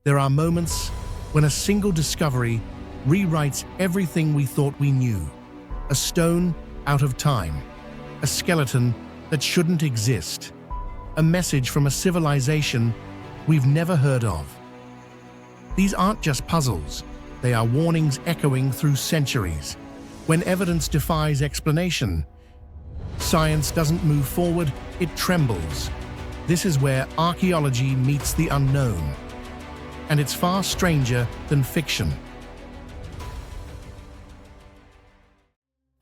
There are moments when a single discovery rewrites everything we thought we knew. A stone out of time, a skeleton that shouldn't exist, a message from a civilization we've never heard of. These aren't just puzzles, they are warnings echoing through centuries. When evidence defies explanation, science doesn't move forward, it trembles. This is where archaeology meets the unknown, and it's far stranger than fiction.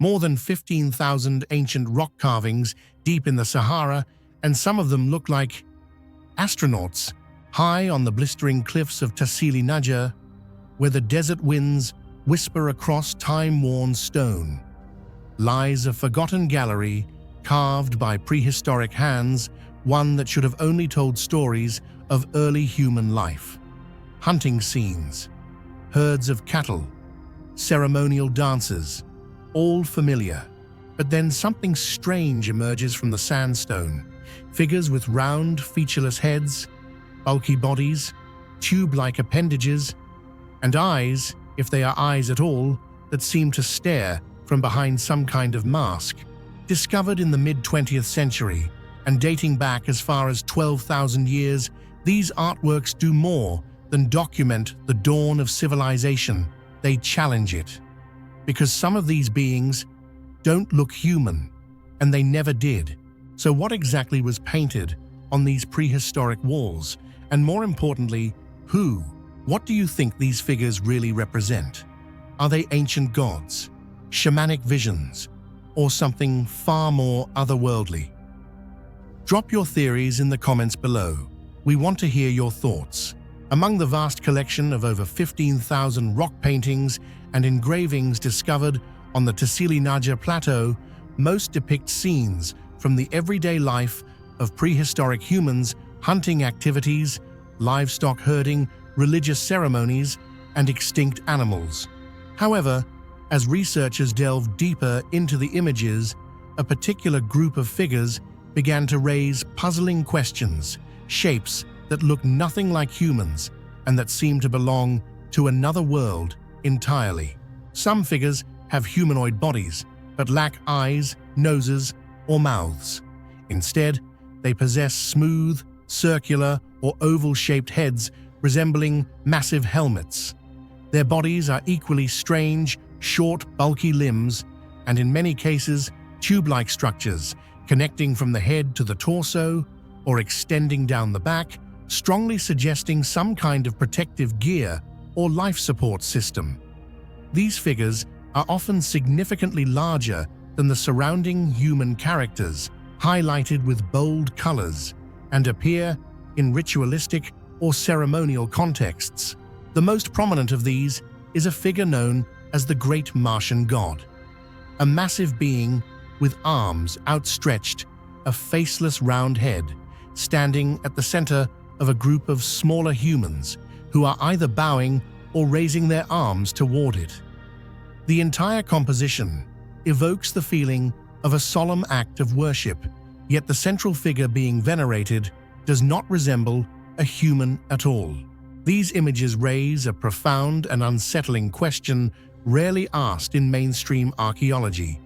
More than 15,000 ancient rock carvings deep in the Sahara, and some of them look like astronauts high on the blistering cliffs of Tassili Najjar, where the desert winds whisper across time-worn stone. Lies a forgotten gallery carved by prehistoric hands, one that should have only told stories of early human life. Hunting scenes, herds of cattle, ceremonial dances, all familiar. But then something strange emerges from the sandstone. Figures with round, featureless heads, bulky bodies, tube-like appendages, and eyes, if they are eyes at all, that seem to stare from behind some kind of mask. Discovered in the mid-20th century and dating back as far as 12,000 years, these artworks do more than document the dawn of civilization. They challenge it. Because some of these beings don't look human, and they never did. So what exactly was painted on these prehistoric walls? And more importantly, who? What do you think these figures really represent? Are they ancient gods, shamanic visions, or something far more otherworldly? Drop your theories in the comments below. We want to hear your thoughts. Among the vast collection of over 15,000 rock paintings and engravings discovered on the Tassili Najjar Plateau, most depict scenes from the everyday life of prehistoric humans, hunting activities, livestock herding, religious ceremonies, and extinct animals. However, as researchers delved deeper into the images, a particular group of figures began to raise puzzling questions, shapes that look nothing like humans and that seem to belong to another world entirely. Some figures have humanoid bodies, but lack eyes, noses, or mouths. Instead, they possess smooth, circular, or oval-shaped heads resembling massive helmets. Their bodies are equally strange, short, bulky limbs, and in many cases, tube-like structures connecting from the head to the torso or extending down the back, strongly suggesting some kind of protective gear or life support system. These figures are often significantly larger than the surrounding human characters, highlighted with bold colors, and appear in ritualistic or ceremonial contexts. The most prominent of these is a figure known as the Great Martian God, a massive being with arms outstretched, a faceless round head, standing at the center of a group of smaller humans who are either bowing or raising their arms toward it. The entire composition evokes the feeling of a solemn act of worship, yet the central figure being venerated does not resemble a human at all. These images raise a profound and unsettling question rarely asked in mainstream archaeology.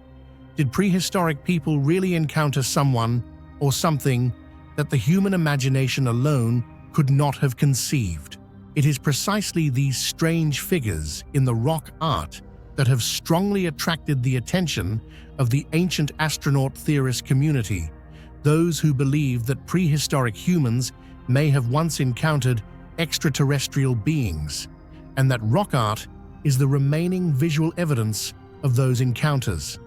Did prehistoric people really encounter someone or something that the human imagination alone could not have conceived? It is precisely these strange figures in the rock art that have strongly attracted the attention of the ancient astronaut theorist community, those who believe that prehistoric humans may have once encountered extraterrestrial beings, and that rock art is the remaining visual evidence of those encounters.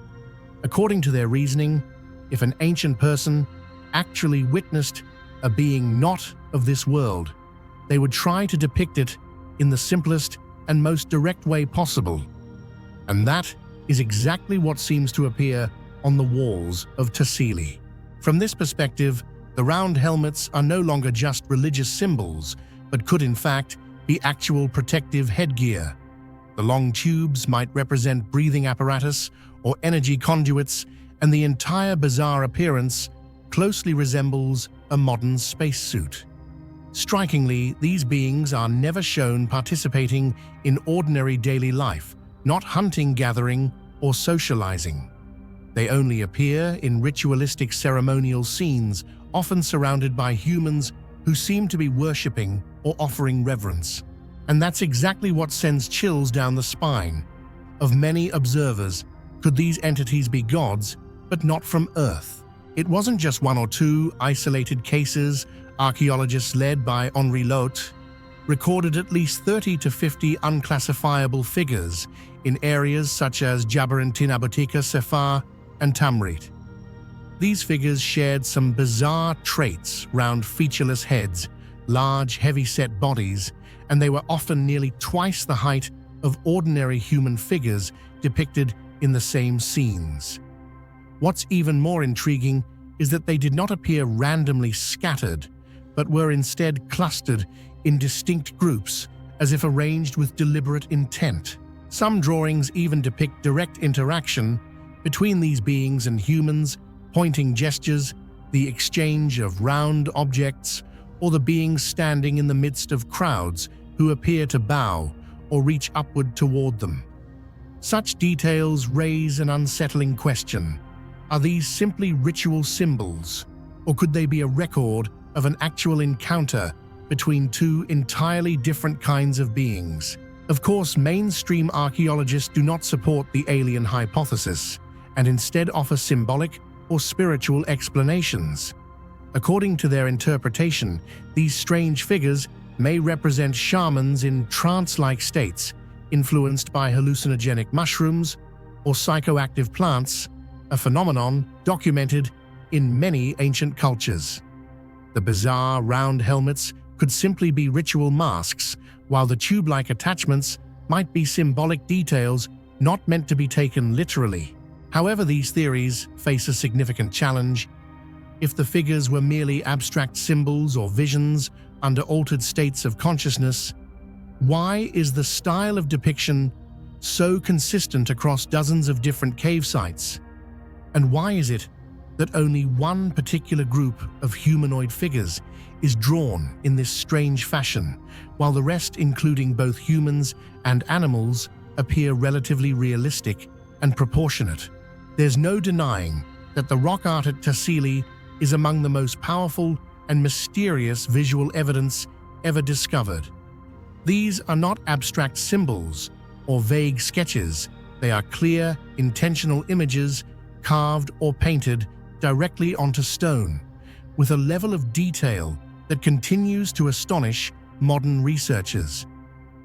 According to their reasoning, if an ancient person actually witnessed a being not of this world, they would try to depict it in the simplest and most direct way possible. And that is exactly what seems to appear on the walls of Tassili. From this perspective, the round helmets are no longer just religious symbols, but could in fact be actual protective headgear. The long tubes might represent breathing apparatus or energy conduits, and the entire bizarre appearance closely resembles a modern spacesuit. Strikingly, these beings are never shown participating in ordinary daily life, not hunting, gathering, or socializing. They only appear in ritualistic ceremonial scenes, often surrounded by humans who seem to be worshipping or offering reverence. And that's exactly what sends chills down the spine of many observers. Could these entities be gods, but not from Earth? It wasn't just one or two isolated cases. Archaeologists led by Henri Lot recorded at least 30 to 50 unclassifiable figures in areas such as Jabarantin-Abutika, Sefar, and Tamrit. These figures shared some bizarre traits: round, featureless heads, large, heavy-set bodies, and they were often nearly twice the height of ordinary human figures depicted in the same scenes. What's even more intriguing is that they did not appear randomly scattered, but were instead clustered in distinct groups, as if arranged with deliberate intent. Some drawings even depict direct interaction between these beings and humans, pointing gestures, the exchange of round objects, or the beings standing in the midst of crowds who appear to bow or reach upward toward them. Such details raise an unsettling question. Are these simply ritual symbols, or could they be a record of an actual encounter between two entirely different kinds of beings? Of course, mainstream archaeologists do not support the alien hypothesis, and instead offer symbolic or spiritual explanations. According to their interpretation, these strange figures may represent shamans in trance-like states, influenced by hallucinogenic mushrooms or psychoactive plants, a phenomenon documented in many ancient cultures. The bizarre round helmets could simply be ritual masks, while the tube-like attachments might be symbolic details not meant to be taken literally. However, these theories face a significant challenge. If the figures were merely abstract symbols or visions under altered states of consciousness, why is the style of depiction so consistent across dozens of different cave sites? And why is it that only one particular group of humanoid figures is drawn in this strange fashion, while the rest, including both humans and animals, appear relatively realistic and proportionate? There's no denying that the rock art at Tassili is among the most powerful and mysterious visual evidence ever discovered. These are not abstract symbols or vague sketches. They are clear, intentional images carved or painted directly onto stone, with a level of detail that continues to astonish modern researchers.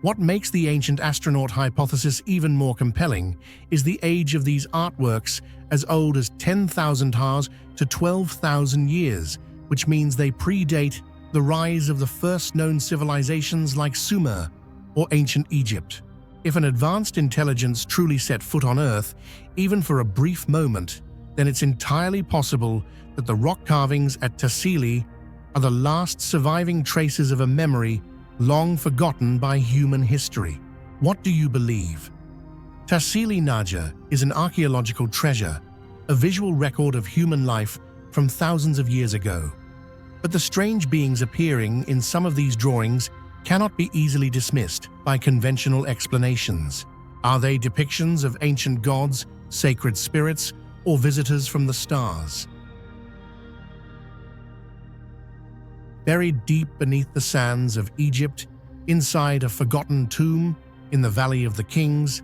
What makes the ancient astronaut hypothesis even more compelling is the age of these artworks, as old as 10,000 years to 12,000 years, which means they predate the rise of the first known civilizations like Sumer or ancient Egypt. If an advanced intelligence truly set foot on Earth, even for a brief moment, then it's entirely possible that the rock carvings at Tassili are the last surviving traces of a memory long forgotten by human history. What do you believe? Tassili Naja is an archaeological treasure, a visual record of human life from thousands of years ago. But the strange beings appearing in some of these drawings cannot be easily dismissed by conventional explanations. Are they depictions of ancient gods, sacred spirits, or visitors from the stars? Buried deep beneath the sands of Egypt, inside a forgotten tomb in the Valley of the Kings,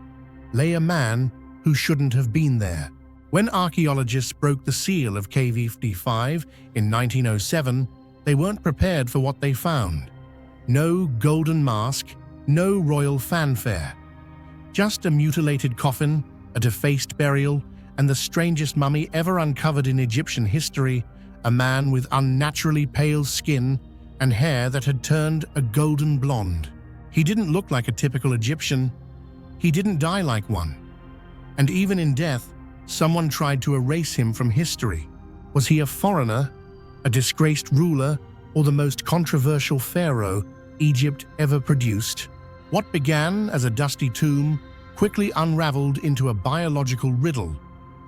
lay a man who shouldn't have been there. When archaeologists broke the seal of Cave 55 in 1907, they weren't prepared for what they found. No golden mask, no royal fanfare. Just a mutilated coffin, a defaced burial, and the strangest mummy ever uncovered in Egyptian history, a man with unnaturally pale skin and hair that had turned a golden blonde. He didn't look like a typical Egyptian. He didn't die like one. And even in death, someone tried to erase him from history. Was he a foreigner, a disgraced ruler, or the most controversial pharaoh Egypt ever produced? What began as a dusty tomb quickly unraveled into a biological riddle,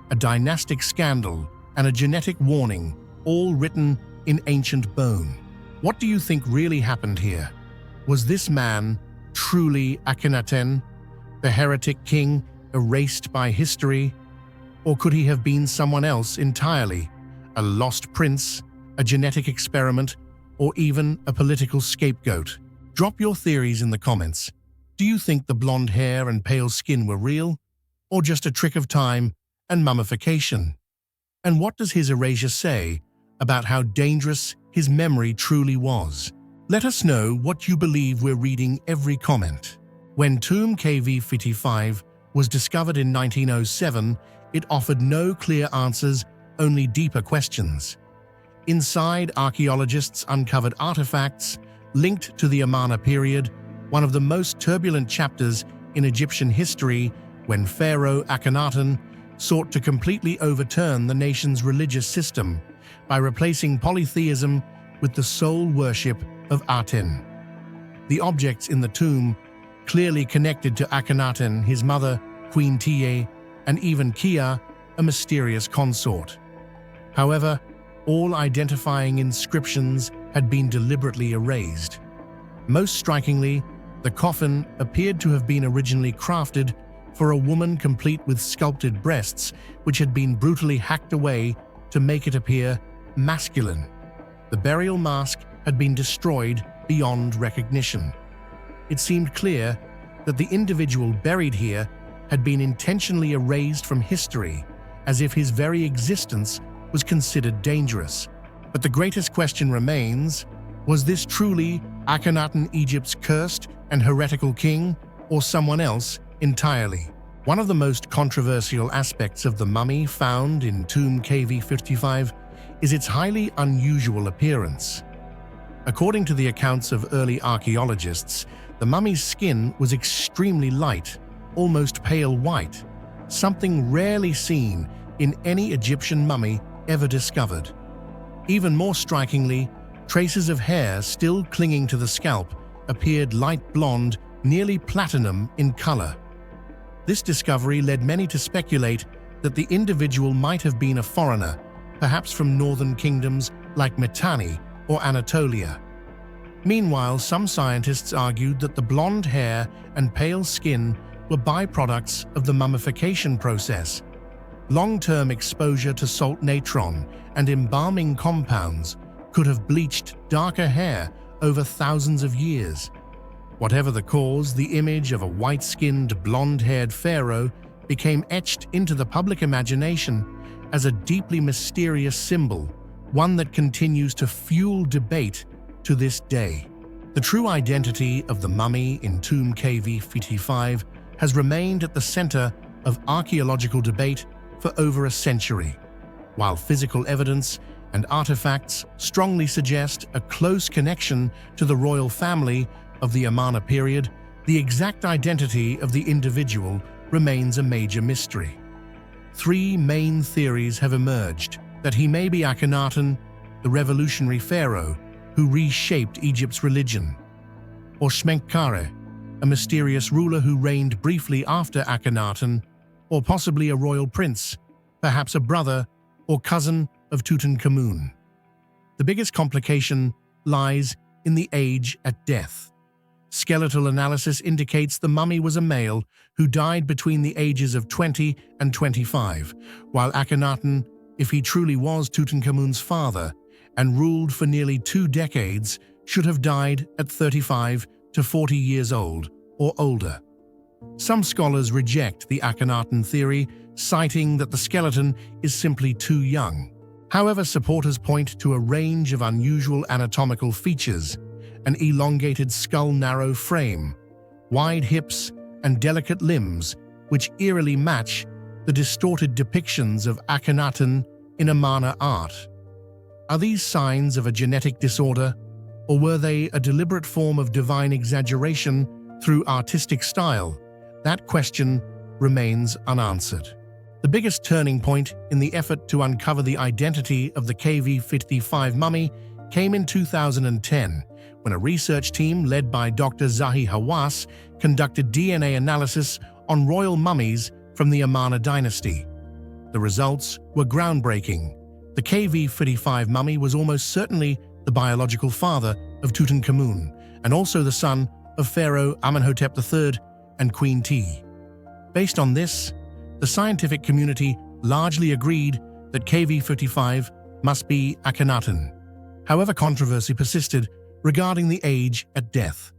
a dynastic scandal, and a genetic warning, all written in ancient bone. What do you think really happened here? Was this man truly Akhenaten, the heretic king erased by history? Or could he have been someone else entirely, a lost prince, a genetic experiment, or even a political scapegoat? Drop your theories in the comments. Do you think the blonde hair and pale skin were real, or just a trick of time and mummification? And what does his erasure say about how dangerous his memory truly was? Let us know what you believe. We're reading every comment. When tomb KV55 was discovered in 1907, it offered no clear answers, only deeper questions. Inside, archaeologists uncovered artifacts linked to the Amarna period, one of the most turbulent chapters in Egyptian history, when Pharaoh Akhenaten sought to completely overturn the nation's religious system by replacing polytheism with the sole worship of Aten. The objects in the tomb clearly connected to Akhenaten, his mother, Queen Tiye, and even Kia, a mysterious consort. However, all identifying inscriptions had been deliberately erased. Most strikingly, the coffin appeared to have been originally crafted for a woman, complete with sculpted breasts, which had been brutally hacked away to make it appear masculine. The burial mask had been destroyed beyond recognition. It seemed clear that the individual buried here had been intentionally erased from history, as if his very existence was considered dangerous. But the greatest question remains: was this truly Akhenaten, Egypt's cursed and heretical king, or someone else entirely? One of the most controversial aspects of the mummy found in tomb KV55 is its highly unusual appearance. According to the accounts of early archaeologists, the mummy's skin was extremely light, almost pale white, something rarely seen in any Egyptian mummy ever discovered. Even more strikingly, traces of hair still clinging to the scalp appeared light blonde, nearly platinum in color. This discovery led many to speculate that the individual might have been a foreigner, perhaps from northern kingdoms like Mitanni or Anatolia. Meanwhile, some scientists argued that the blonde hair and pale skin were byproducts of the mummification process. Long-term exposure to salt natron and embalming compounds could have bleached darker hair over thousands of years. Whatever the cause, the image of a white-skinned, blonde-haired pharaoh became etched into the public imagination as a deeply mysterious symbol, one that continues to fuel debate to this day. The true identity of the mummy in tomb KV55 has remained at the center of archaeological debate for over a century. While physical evidence and artifacts strongly suggest a close connection to the royal family of the Amarna period, the exact identity of the individual remains a major mystery. Three main theories have emerged: that he may be Akhenaten, the revolutionary pharaoh who reshaped Egypt's religion, or Shmenkhare, a mysterious ruler who reigned briefly after Akhenaten, or possibly a royal prince, perhaps a brother or cousin of Tutankhamun. The biggest complication lies in the age at death. Skeletal analysis indicates the mummy was a male who died between the ages of 20 and 25, while Akhenaten, if he truly was Tutankhamun's father and ruled for nearly 2 decades, should have died at 35 to 40 years old or older. Some scholars reject the Akhenaten theory, citing that the skeleton is simply too young. However, supporters point to a range of unusual anatomical features: an elongated skull, narrow frame, wide hips, and delicate limbs, which eerily match the distorted depictions of Akhenaten in Amarna art. Are these signs of a genetic disorder, or were they a deliberate form of divine exaggeration through artistic style? That question remains unanswered. The biggest turning point in the effort to uncover the identity of the KV55 mummy came in 2010, when a research team led by Dr. Zahi Hawass conducted DNA analysis on royal mummies from the Amarna dynasty. The results were groundbreaking. The KV55 mummy was almost certainly the biological father of Tutankhamun, and also the son of Pharaoh Amenhotep III and Queen T. Based on this, the scientific community largely agreed that KV-55 must be Akhenaten. However, controversy persisted regarding the age at death.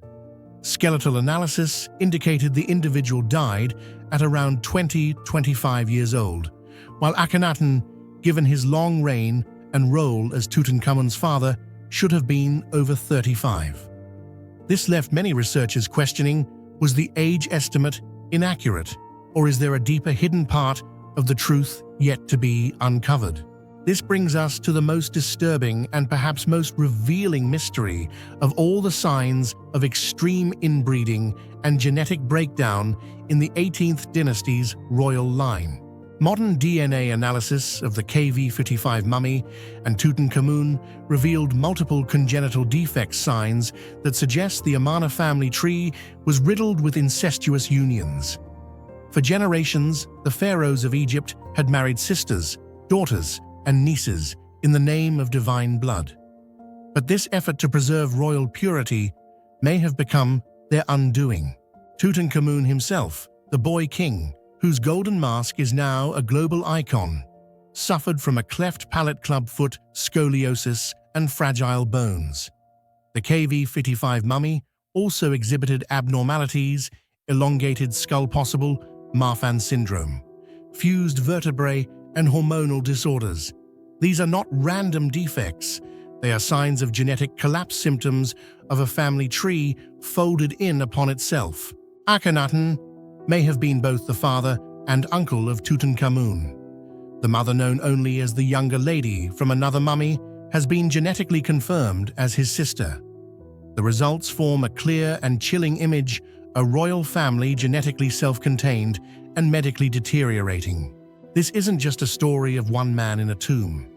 Skeletal analysis indicated the individual died at around 20-25 years old, while Akhenaten, given his long reign and role as Tutankhamun's father, should have been over 35. This left many researchers questioning, was the age estimate inaccurate, or is there a deeper hidden part of the truth yet to be uncovered? This brings us to the most disturbing and perhaps most revealing mystery of all the signs of extreme inbreeding and genetic breakdown in the 18th dynasty's royal line. Modern DNA analysis of the KV-55 mummy and Tutankhamun revealed multiple congenital defect signs that suggest the Amarna family tree was riddled with incestuous unions. For generations, the pharaohs of Egypt had married sisters, daughters, and nieces in the name of divine blood. But this effort to preserve royal purity may have become their undoing. Tutankhamun himself, the boy king, whose golden mask is now a global icon, suffered from a cleft palate clubfoot, scoliosis, and fragile bones. The KV-55 mummy also exhibited abnormalities, elongated skull, possible Marfan syndrome, fused vertebrae, and hormonal disorders. These are not random defects. They are signs of genetic collapse, symptoms of a family tree folded in upon itself. Akhenaten may have been both the father and uncle of Tutankhamun. The mother, known only as the younger lady from another mummy, has been genetically confirmed as his sister. The results form a clear and chilling image, a royal family genetically self-contained and medically deteriorating. This isn't just a story of one man in a tomb.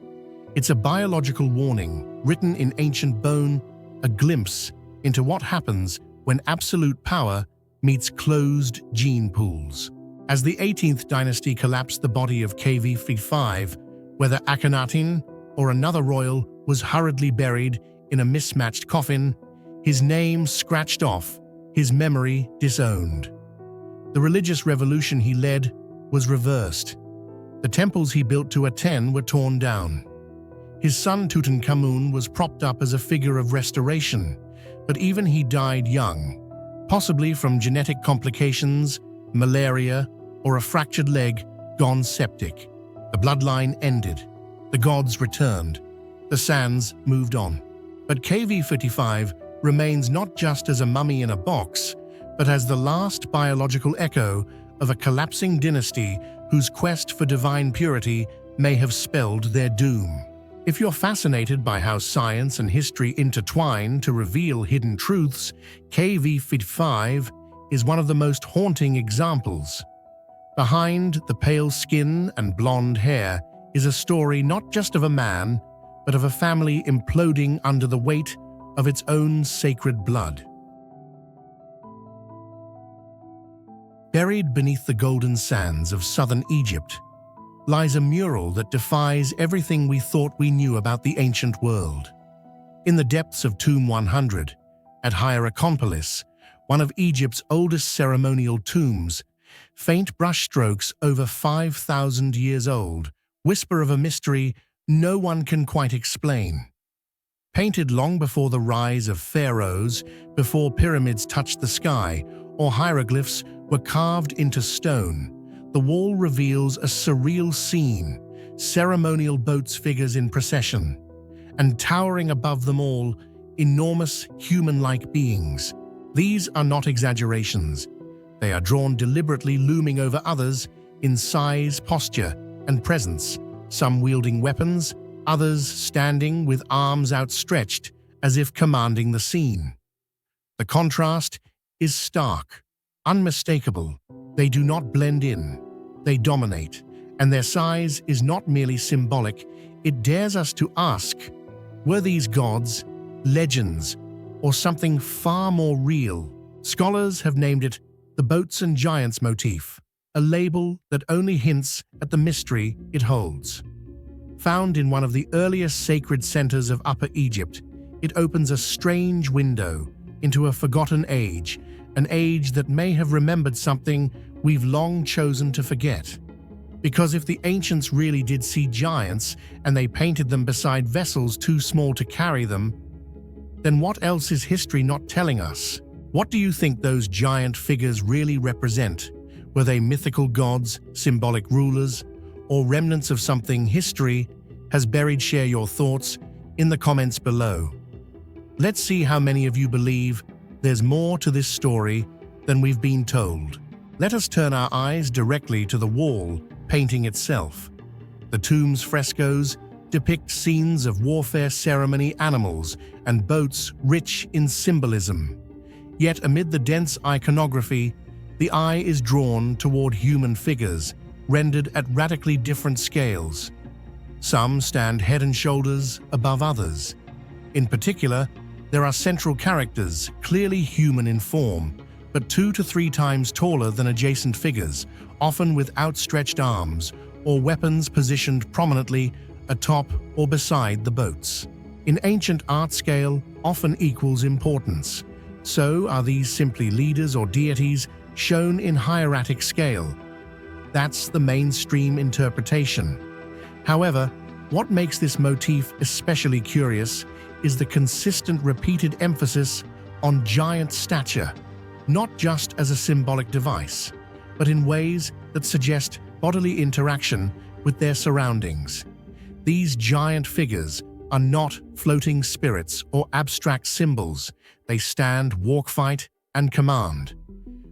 It's a biological warning written in ancient bone, a glimpse into what happens when absolute power meets closed gene pools. As the 18th dynasty collapsed, the body of KV-55, whether Akhenaten or another royal, was hurriedly buried in a mismatched coffin, his name scratched off, his memory disowned. The religious revolution he led was reversed. The temples he built to Aten were torn down. His son Tutankhamun was propped up as a figure of restoration, but even he died young, possibly from genetic complications, malaria, or a fractured leg gone septic. The bloodline ended. The gods returned. The sands moved on. But KV-55 remains not just as a mummy in a box, but as the last biological echo of a collapsing dynasty whose quest for divine purity may have spelled their doom. If you're fascinated by how science and history intertwine to reveal hidden truths, KV-55 is one of the most haunting examples. Behind the pale skin and blonde hair is a story not just of a man, but of a family imploding under the weight of its own sacred blood. Buried beneath the golden sands of southern Egypt lies a mural that defies everything we thought we knew about the ancient world. In the depths of Tomb 100, at Hierakonpolis, one of Egypt's oldest ceremonial tombs, faint brushstrokes over 5,000 years old whisper of a mystery no one can quite explain. Painted long before the rise of pharaohs, before pyramids touched the sky, or hieroglyphs were carved into stone, the wall reveals a surreal scene, ceremonial boats, figures in procession, and towering above them all, enormous human-like beings. These are not exaggerations. They are drawn deliberately, looming over others in size, posture, and presence, some wielding weapons, others standing with arms outstretched as if commanding the scene. The contrast is stark, unmistakable. They do not blend in, they dominate, and their size is not merely symbolic. It dares us to ask, were these gods, legends, or something far more real? Scholars have named it the boats and giants motif, a label that only hints at the mystery it holds. Found in one of the earliest sacred centers of Upper Egypt, it opens a strange window into a forgotten age, an age that may have remembered something we've long chosen to forget. Because if the ancients really did see giants and they painted them beside vessels too small to carry them, then what else is history not telling us? What do you think those giant figures really represent? Were they mythical gods, symbolic rulers, or remnants of something history has buried? Share your thoughts in the comments below. Let's see how many of you believe there's more to this story than we've been told. Let us turn our eyes directly to the wall painting itself. The tomb's frescoes depict scenes of warfare ceremony, animals, and boats rich in symbolism. Yet amid the dense iconography, the eye is drawn toward human figures, rendered at radically different scales. Some stand head and shoulders above others. In particular, there are central characters, clearly human in form, but 2 to 3 times taller than adjacent figures, often with outstretched arms or weapons positioned prominently atop or beside the boats. In ancient art, scale often equals importance. So are these simply leaders or deities shown in hieratic scale? That's the mainstream interpretation. However, what makes this motif especially curious is the consistent repeated emphasis on giant stature, not just as a symbolic device, but in ways that suggest bodily interaction with their surroundings. These giant figures are not floating spirits or abstract symbols. They stand, walk, fight, and command.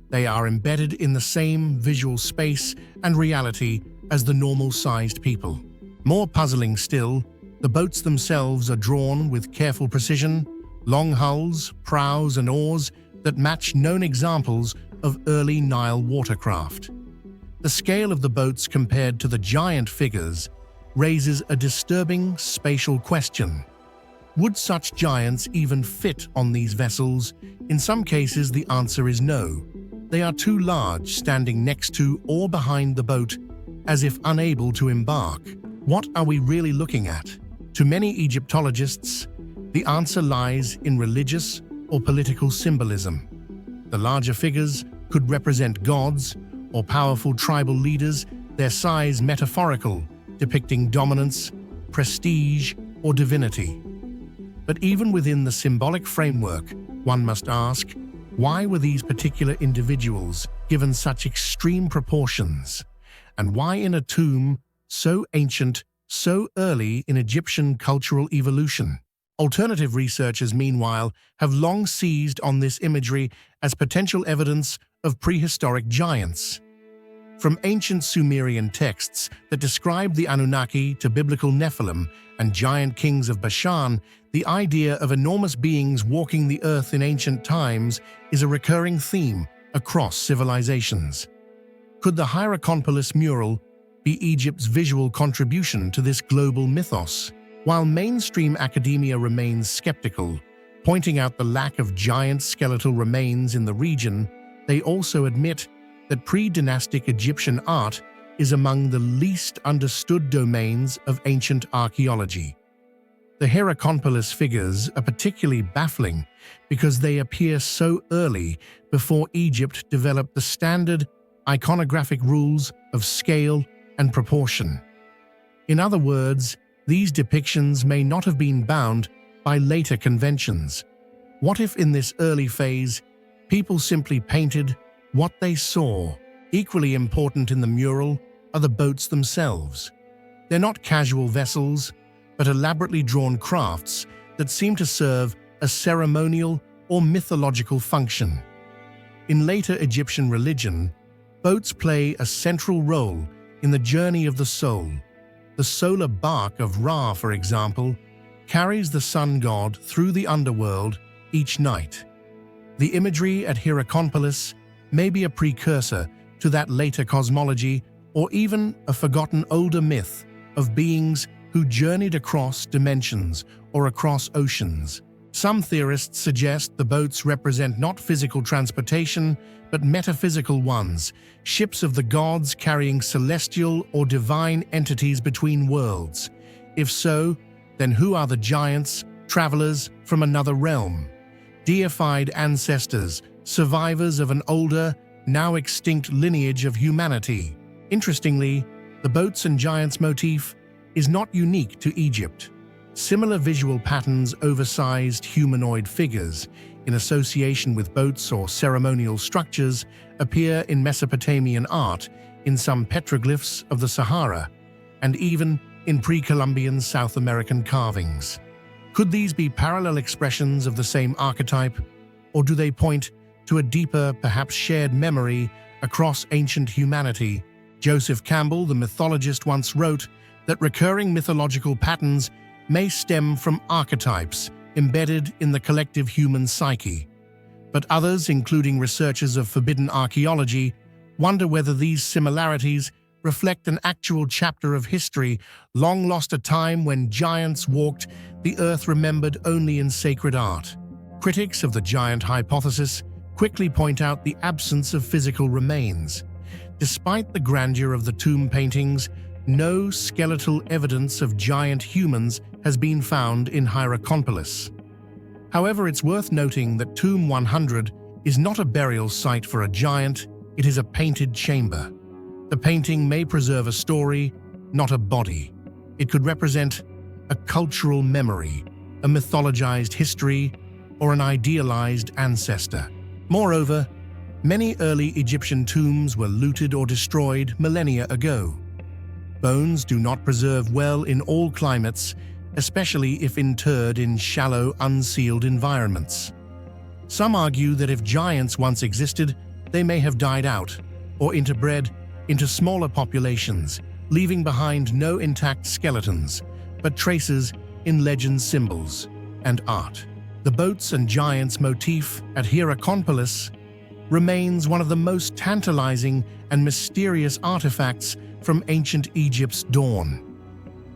They are embedded in the same visual space and reality as the normal-sized people. More puzzling still, the boats themselves are drawn with careful precision, long hulls, prows, and oars that match known examples of early Nile watercraft. The scale of the boats compared to the giant figures raises a disturbing spatial question. Would such giants even fit on these vessels? In some cases, the answer is no. They are too large, standing next to or behind the boat, as if unable to embark. What are we really looking at? To many Egyptologists, the answer lies in religious or political symbolism. The larger figures could represent gods or powerful tribal leaders, their size metaphorical, depicting dominance, prestige, or divinity. But even within the symbolic framework, one must ask, why were these particular individuals given such extreme proportions? And why in a tomb so ancient, so early in Egyptian cultural evolution? Alternative researchers, meanwhile, have long seized on this imagery as potential evidence of prehistoric giants. From ancient Sumerian texts that describe the Anunnaki to biblical Nephilim and giant kings of Bashan, the idea of enormous beings walking the earth in ancient times is a recurring theme across civilizations. Could the Hierakonpolis mural be Egypt's visual contribution to this global mythos? While mainstream academia remains skeptical, pointing out the lack of giant skeletal remains in the region, they also admit that pre-dynastic Egyptian art is among the least understood domains of ancient archaeology. The Hierakonpolis figures are particularly baffling because they appear so early before Egypt developed the standard iconographic rules of scale and proportion. In other words, these depictions may not have been bound by later conventions. What if in this early phase, people simply painted what they saw? Equally important in the mural are the boats themselves. They're not casual vessels, but elaborately drawn crafts that seem to serve a ceremonial or mythological function. In later Egyptian religion, boats play a central role in the journey of the soul. The solar bark of Ra, for example, carries the sun god through the underworld each night. The imagery at Hierakonpolis may be a precursor to that later cosmology, or even a forgotten older myth of beings who journeyed across dimensions or across oceans. Some theorists suggest the boats represent not physical transportation, but metaphysical ones, ships of the gods carrying celestial or divine entities between worlds. If so, then who are the giants travelers from another realm, deified ancestors, survivors of an older, now extinct lineage of humanity. Interestingly, the boats and giants motif is not unique to Egypt. Similar visual patterns, oversized humanoid figures in association with boats or ceremonial structures, appear in Mesopotamian art, in some petroglyphs of the Sahara, and even in pre-Columbian South American carvings. Could these be parallel expressions of the same archetype, or do they point to a deeper, perhaps shared memory across ancient humanity? Joseph Campbell, the mythologist, once wrote that recurring mythological patterns may stem from archetypes embedded in the collective human psyche. But others, including researchers of forbidden archaeology, wonder whether these similarities reflect an actual chapter of history long lost, a time when giants walked the earth remembered only in sacred art. Critics of the giant hypothesis quickly point out the absence of physical remains. Despite the grandeur of the tomb paintings, no skeletal evidence of giant humans has been found in Hierakonpolis. However, it's worth noting that Tomb 100 is not a burial site for a giant, it is a painted chamber. The painting may preserve a story, not a body. It could represent a cultural memory, a mythologized history, or an idealized ancestor. Moreover, many early Egyptian tombs were looted or destroyed millennia ago. Bones do not preserve well in all climates, especially if interred in shallow, unsealed environments. Some argue that if giants once existed, they may have died out or interbred into smaller populations, leaving behind no intact skeletons, but traces in legend, symbols, and art. The boats and giants motif at Hierakonpolis remains one of the most tantalizing and mysterious artifacts from ancient Egypt's dawn.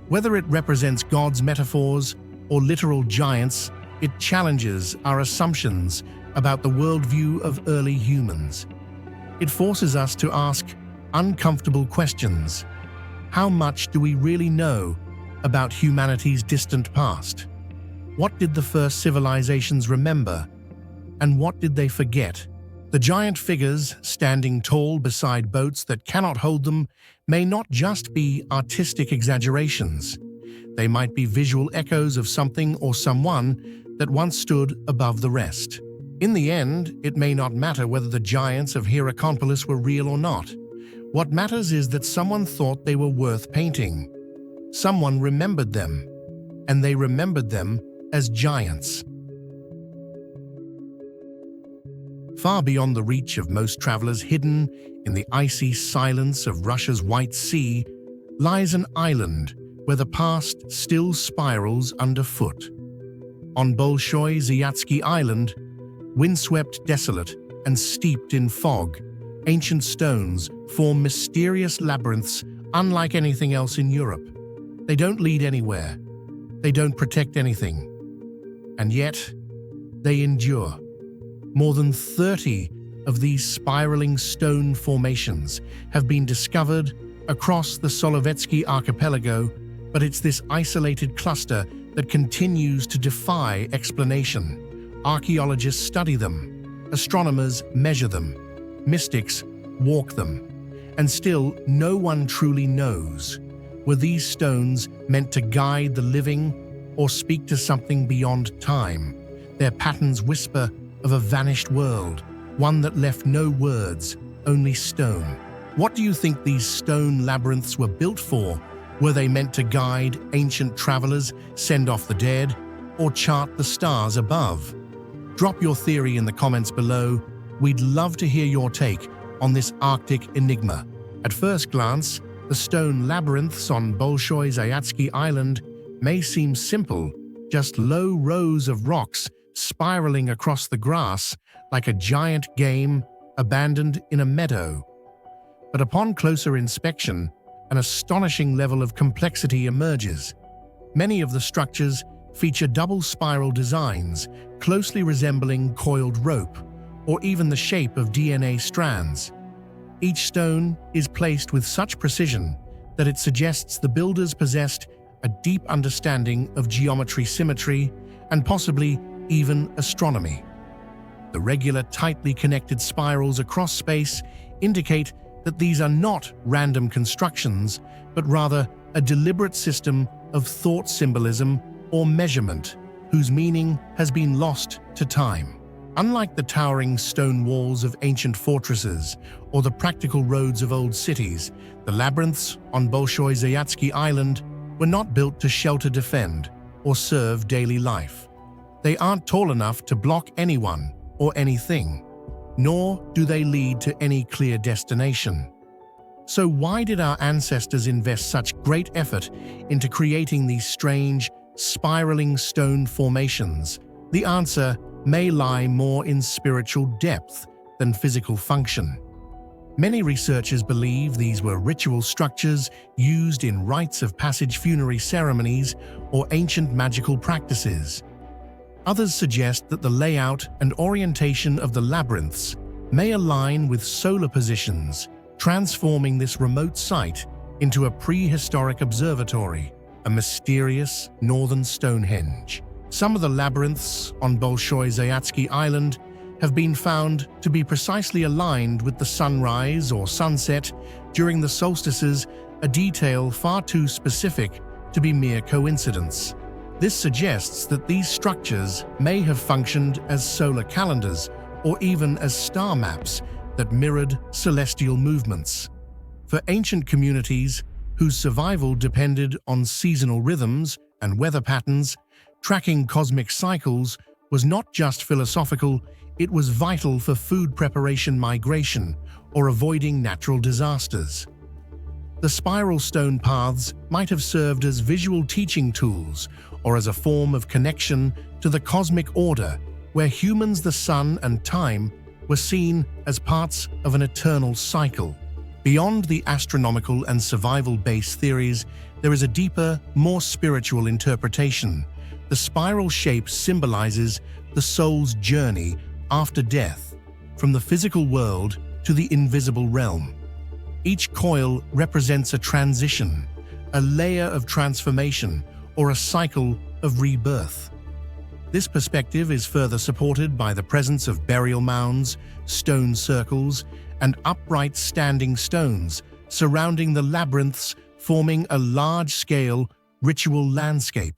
Whether it represents gods' metaphors or literal giants, it challenges our assumptions about the worldview of early humans. It forces us to ask uncomfortable questions. How much do we really know about humanity's distant past? What did the first civilizations remember, and what did they forget? The giant figures standing tall beside boats that cannot hold them may not just be artistic exaggerations. They might be visual echoes of something or someone that once stood above the rest. In the end, it may not matter whether the giants of Hierakonpolis were real or not. What matters is that someone thought they were worth painting. Someone remembered them, and they remembered them as giants. Far beyond the reach of most travelers, hidden in the icy silence of Russia's White Sea, lies an island where the past still spirals underfoot. On Bolshoi Zayatsky Island, windswept, desolate, and steeped in fog, ancient stones form mysterious labyrinths unlike anything else in Europe. They don't lead anywhere. They don't protect anything. And yet, they endure. More than 30 of these spiraling stone formations have been discovered across the Solovetsky archipelago, but it's this isolated cluster that continues to defy explanation. Archaeologists study them, astronomers measure them, mystics walk them, and still no one truly knows. Were these stones meant to guide the living or speak to something beyond time? Their patterns whisper of a vanished world, one that left no words, only stone. What do you think these stone labyrinths were built for? Were they meant to guide ancient travelers, send off the dead, or chart the stars above? Drop your theory in the comments below. We'd love to hear your take on this Arctic enigma. At first glance, the stone labyrinths on Bolshoi Zayatsky Island may seem simple, just low rows of rocks spiraling across the grass like a giant game abandoned in a meadow. But upon closer inspection, an astonishing level of complexity emerges. Many of the structures feature double spiral designs, closely resembling coiled rope, or even the shape of DNA strands. Each stone is placed with such precision that it suggests the builders possessed a deep understanding of geometry, symmetry, and possibly even astronomy. The regular, tightly connected spirals across space indicate that these are not random constructions, but rather a deliberate system of thought symbolism or measurement whose meaning has been lost to time. Unlike the towering stone walls of ancient fortresses or the practical roads of old cities, the labyrinths on Bolshoi Zayatsky Island were not built to shelter, defend, or serve daily life. They aren't tall enough to block anyone or anything, nor do they lead to any clear destination. So why did our ancestors invest such great effort into creating these strange, spiraling stone formations? The answer may lie more in spiritual depth than physical function. Many researchers believe these were ritual structures used in rites of passage, funerary ceremonies, or ancient magical practices. Others suggest that the layout and orientation of the labyrinths may align with solar positions, transforming this remote site into a prehistoric observatory, a mysterious northern Stonehenge. Some of the labyrinths on Bolshoi Zayatsky Island have been found to be precisely aligned with the sunrise or sunset during the solstices, a detail far too specific to be mere coincidence. This suggests that these structures may have functioned as solar calendars or even as star maps that mirrored celestial movements. For ancient communities whose survival depended on seasonal rhythms and weather patterns, tracking cosmic cycles was not just philosophical, it was vital for food preparation, migration, or avoiding natural disasters. The spiral stone paths might have served as visual teaching tools or as a form of connection to the cosmic order, where humans, the sun, and time were seen as parts of an eternal cycle. Beyond the astronomical and survival-based theories, there is a deeper, more spiritual interpretation. The spiral shape symbolizes the soul's journey after death, from the physical world to the invisible realm. Each coil represents a transition, a layer of transformation, or a cycle of rebirth. This perspective is further supported by the presence of burial mounds, stone circles, and upright standing stones surrounding the labyrinths, forming a large-scale ritual landscape.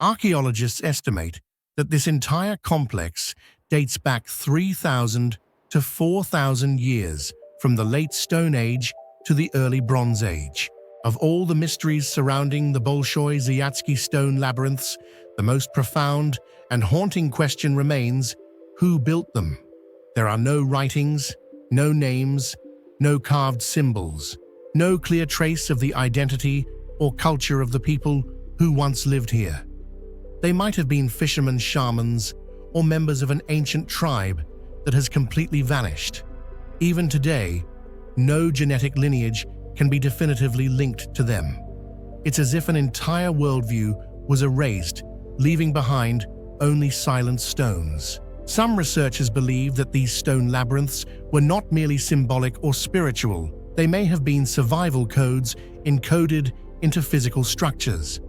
Archaeologists estimate that this entire complex dates back 3,000 to 4,000 years, from the late Stone Age to the early Bronze Age. Of all the mysteries surrounding the Bolshoi Zayatsky stone labyrinths, the most profound and haunting question remains: who built them? There are no writings, no names, no carved symbols, no clear trace of the identity or culture of the people who once lived here. They might have been fishermen, shamans, or members of an ancient tribe that has completely vanished. Even today, no genetic lineage can be definitively linked to them. It's as if an entire worldview was erased, leaving behind only silent stones. Some researchers believe that these stone labyrinths were not merely symbolic or spiritual. They may have been survival codes encoded into physical structures.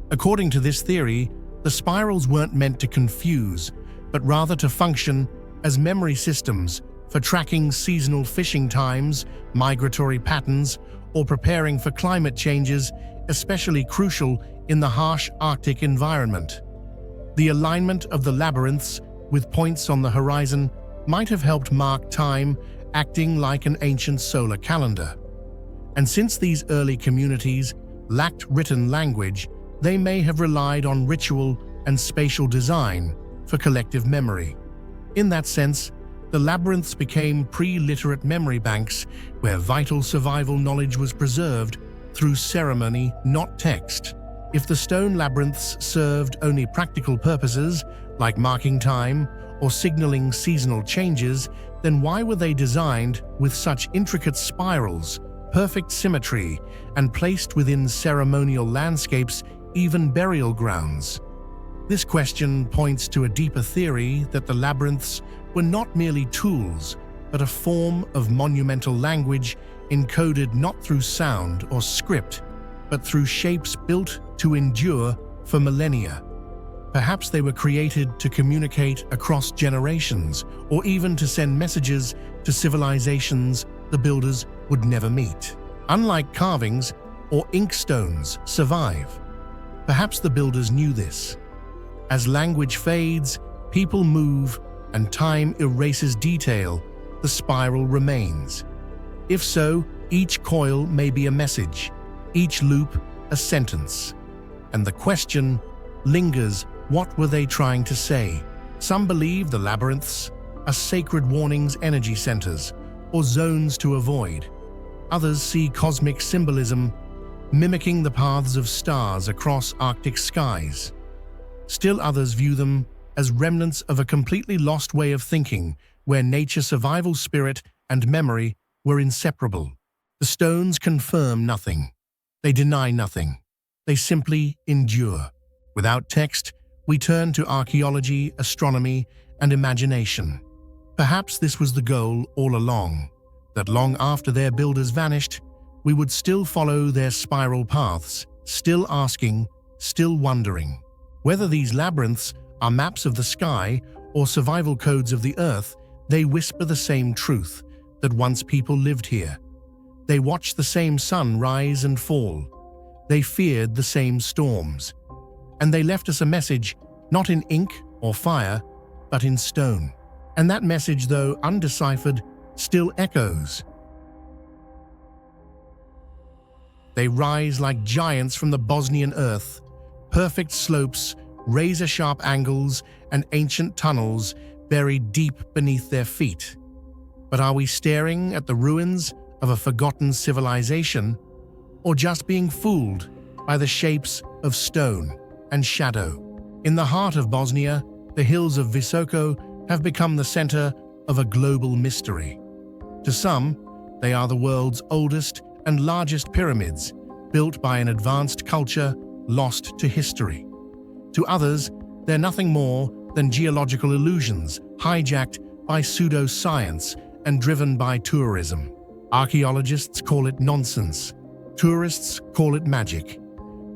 According to this theory, the spirals weren't meant to confuse, but rather to function as memory systems for tracking seasonal fishing times, migratory patterns, or preparing for climate changes, especially crucial in the harsh Arctic environment. The alignment of the labyrinths with points on the horizon might have helped mark time, acting like an ancient solar calendar. And since these early communities lacked written language, they may have relied on ritual and spatial design for collective memory. In that sense, the labyrinths became pre-literate memory banks where vital survival knowledge was preserved through ceremony, not text. If the stone labyrinths served only practical purposes, like marking time or signaling seasonal changes, then why were they designed with such intricate spirals, perfect symmetry, and placed within ceremonial landscapes, even burial grounds? This question points to a deeper theory that the labyrinths were not merely tools, but a form of monumental language encoded not through sound or script, but through shapes built to endure for millennia. Perhaps they were created to communicate across generations, or even to send messages to civilizations the builders would never meet. Unlike carvings or inkstones survive. Perhaps the builders knew this. As language fades, people move, and time erases detail, the spiral remains. If so, each coil may be a message, each loop a sentence. And the question lingers, what were they trying to say? Some believe the labyrinths are sacred warnings, energy centers, or zones to avoid. Others see cosmic symbolism, mimicking the paths of stars across Arctic skies. Still others view them as remnants of a completely lost way of thinking, where nature, survival spirit, and memory were inseparable. The stones confirm nothing. They deny nothing. They simply endure. Without text, we turn to archaeology, astronomy, and imagination. Perhaps this was the goal all along, that long after their builders vanished, we would still follow their spiral paths, still asking, still wondering. Whether these labyrinths are maps of the sky or survival codes of the earth, they whisper the same truth, that once people lived here. They watched the same sun rise and fall. They feared the same storms. And they left us a message, not in ink or fire, but in stone. And that message, though undeciphered, still echoes. They rise like giants from the Bosnian earth, perfect slopes, razor-sharp angles, and ancient tunnels buried deep beneath their feet. But are we staring at the ruins of a forgotten civilization, or just being fooled by the shapes of stone and shadow? In the heart of Bosnia, the hills of Visoko have become the center of a global mystery. To some, they are the world's oldest and largest pyramids, built by an advanced culture lost to history. To others, they're nothing more than geological illusions, hijacked by pseudoscience and driven by tourism. Archaeologists call it nonsense, tourists call it magic,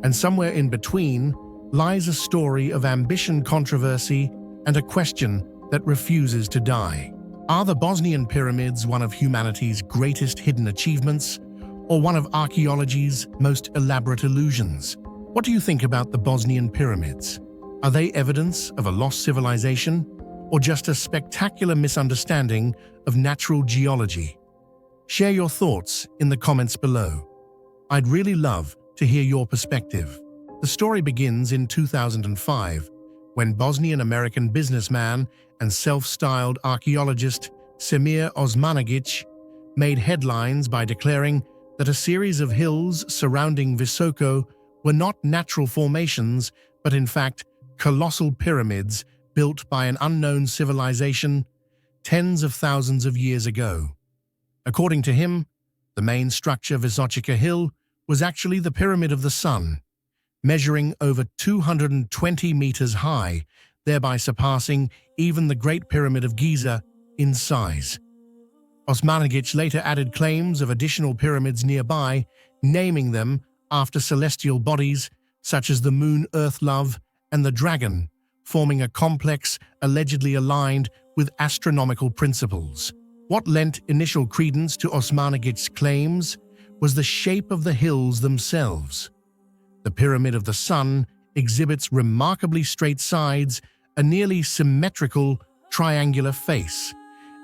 and somewhere in between lies a story of ambition, controversy, and a question that refuses to die. Are the Bosnian pyramids one of humanity's greatest hidden achievements, or one of archaeology's most elaborate illusions? What do you think about the Bosnian pyramids? Are they evidence of a lost civilization, or just a spectacular misunderstanding of natural geology? Share your thoughts in the comments below. I'd really love to hear your perspective. The story begins in 2005, when Bosnian-American businessman and self-styled archaeologist Semir Osmanagic made headlines by declaring that a series of hills surrounding Visoko were not natural formations, but in fact colossal pyramids built by an unknown civilization tens of thousands of years ago. According to him, the main structure, Visočica Hill, was actually the Pyramid of the Sun, measuring over 220 meters high, thereby surpassing even the Great Pyramid of Giza in size. Osmanagic later added claims of additional pyramids nearby, naming them after celestial bodies such as the moon, Earth, Love, and the dragon, forming a complex allegedly aligned with astronomical principles. What lent initial credence to Osmanagic's claims was the shape of the hills themselves. The Pyramid of the Sun exhibits remarkably straight sides, a nearly symmetrical triangular face,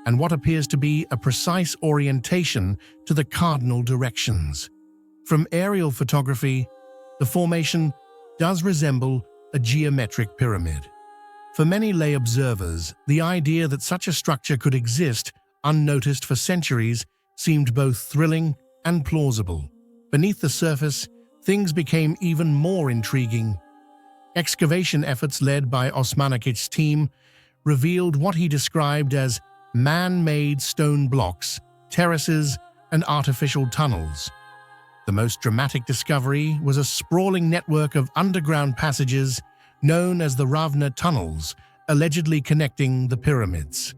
and what appears to be a precise orientation to the cardinal directions. From aerial photography, the formation does resemble a geometric pyramid. For many lay observers, the idea that such a structure could exist unnoticed for centuries seemed both thrilling and plausible. Beneath the surface, things became even more intriguing. Excavation efforts led by Osmanagic's team revealed what he described as man-made stone blocks, terraces, and artificial tunnels. The most dramatic discovery was a sprawling network of underground passages known as the Ravna tunnels, allegedly connecting the pyramids.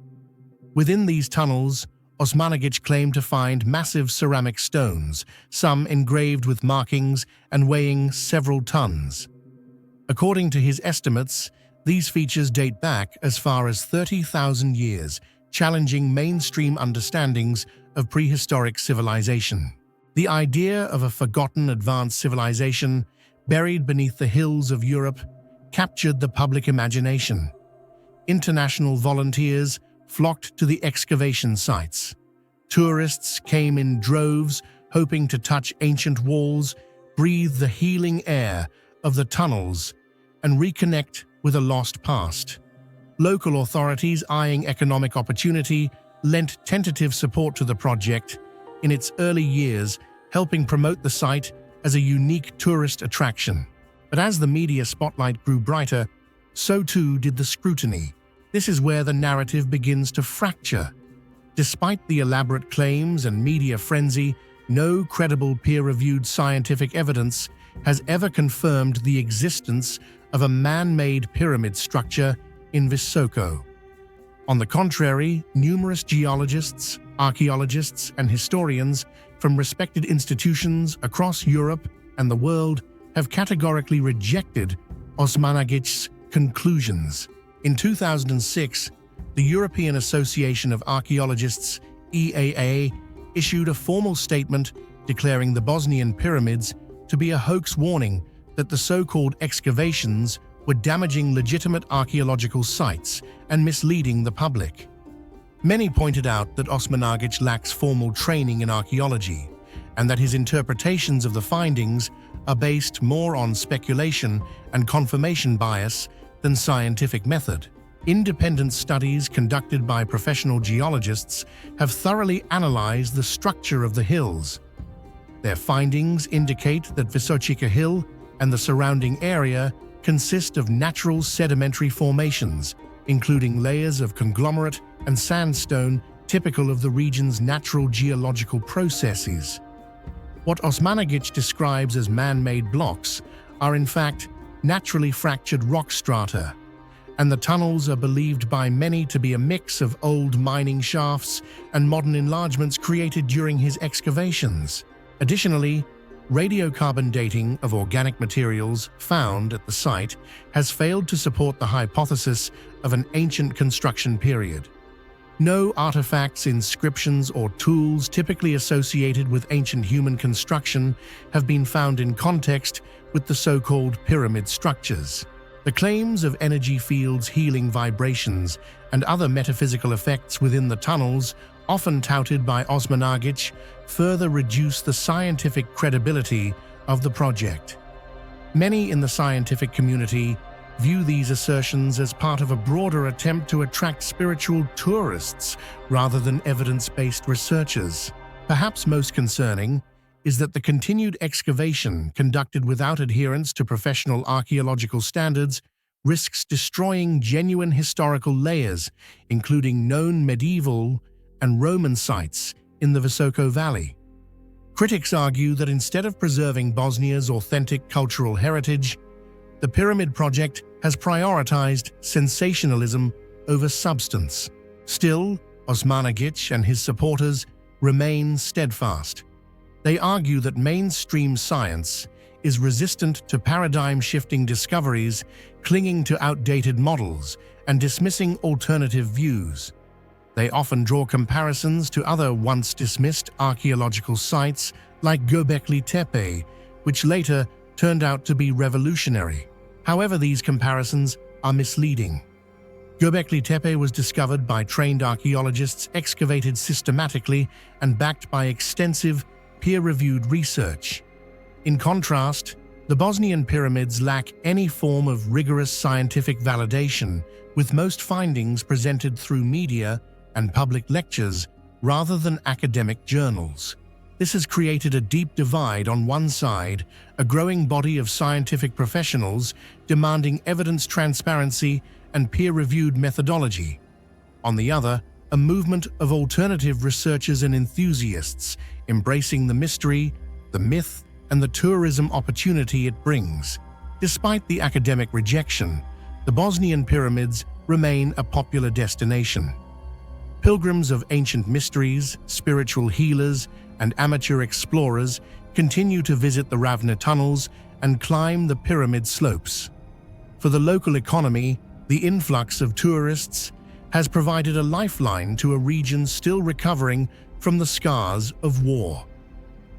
Within these tunnels, Osmanagic claimed to find massive ceramic stones, some engraved with markings and weighing several tons. According to his estimates, These features date back as far as 30,000 years, challenging mainstream understandings of prehistoric civilization. The idea of a forgotten advanced civilization buried beneath the hills of Europe captured the public imagination. International volunteers flocked to the excavation sites. Tourists came in droves, hoping to touch ancient walls, breathe the healing air of the tunnels, and reconnect with a lost past. Local authorities, eyeing economic opportunity, lent tentative support to the project in its early years, helping promote the site as a unique tourist attraction. But as the media spotlight grew brighter, so too did the scrutiny. This is where the narrative begins to fracture. Despite the elaborate claims and media frenzy, no credible peer-reviewed scientific evidence has ever confirmed the existence of a man-made pyramid structure in Visoko. On the contrary, numerous geologists, archaeologists, and historians from respected institutions across Europe and the world have categorically rejected Osmanagic's conclusions. In 2006, the European Association of Archaeologists, EAA, issued a formal statement declaring the Bosnian pyramids to be a hoax, warning that the so-called excavations were damaging legitimate archaeological sites and misleading the public. Many pointed out that Osmanagic lacks formal training in archaeology, and that his interpretations of the findings are based more on speculation and confirmation bias than scientific method. Independent studies conducted by professional geologists have thoroughly analyzed the structure of the hills. Their findings indicate that Vysočina Hill and the surrounding area consist of natural sedimentary formations, including layers of conglomerate and sandstone typical of the region's natural geological processes. What Osmanagic describes as man-made blocks are in fact naturally fractured rock strata, and the tunnels are believed by many to be a mix of old mining shafts and modern enlargements created during his excavations. Additionally, radiocarbon dating of organic materials found at the site has failed to support the hypothesis of an ancient construction period. No artifacts, inscriptions, or tools typically associated with ancient human construction have been found in context with the so-called pyramid structures. The claims of energy fields, healing vibrations, and other metaphysical effects within the tunnels, often touted by Osmanagic, further reduce the scientific credibility of the project. Many in the scientific community view these assertions as part of a broader attempt to attract spiritual tourists rather than evidence-based researchers. Perhaps most concerning is that the continued excavation conducted without adherence to professional archaeological standards risks destroying genuine historical layers, including known medieval and Roman sites in the Visoko Valley. Critics argue that instead of preserving Bosnia's authentic cultural heritage, the Pyramid Project has prioritized sensationalism over substance. Still, Osmanagic and his supporters remain steadfast. They argue that mainstream science is resistant to paradigm-shifting discoveries, clinging to outdated models, and dismissing alternative views. They often draw comparisons to other once-dismissed archaeological sites like Göbekli Tepe, which later turned out to be revolutionary. However, these comparisons are misleading. Göbekli Tepe was discovered by trained archaeologists, excavated systematically, and backed by extensive, peer-reviewed research. In contrast, the Bosnian pyramids lack any form of rigorous scientific validation, with most findings presented through media and public lectures rather than academic journals. This has created a deep divide. On one side, a growing body of scientific professionals demanding evidence transparency and peer-reviewed methodology. On the other, a movement of alternative researchers and enthusiasts embracing the mystery, the myth, and the tourism opportunity it brings. Despite the academic rejection, the Bosnian pyramids remain a popular destination. Pilgrims of ancient mysteries, spiritual healers, and amateur explorers continue to visit the Ravna tunnels and climb the pyramid slopes. For the local economy, The influx of tourists has provided a lifeline to a region still recovering from the scars of war.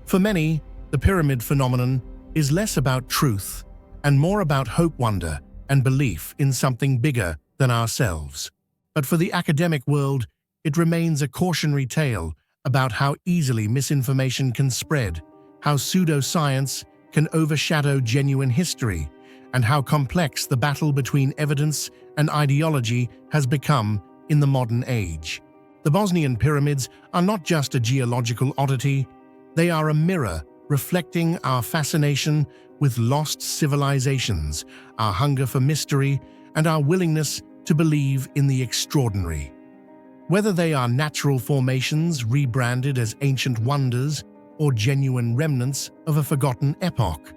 For many, the pyramid phenomenon is less about truth and more about hope, wonder, and belief in something bigger than ourselves. But for the academic world, it remains a cautionary tale about how easily misinformation can spread, how pseudoscience can overshadow genuine history, and how complex the battle between evidence and ideology has become in the modern age. The Bosnian pyramids are not just a geological oddity, they are a mirror reflecting our fascination with lost civilizations, our hunger for mystery, and our willingness to believe in the extraordinary. Whether they are natural formations rebranded as ancient wonders or genuine remnants of a forgotten epoch,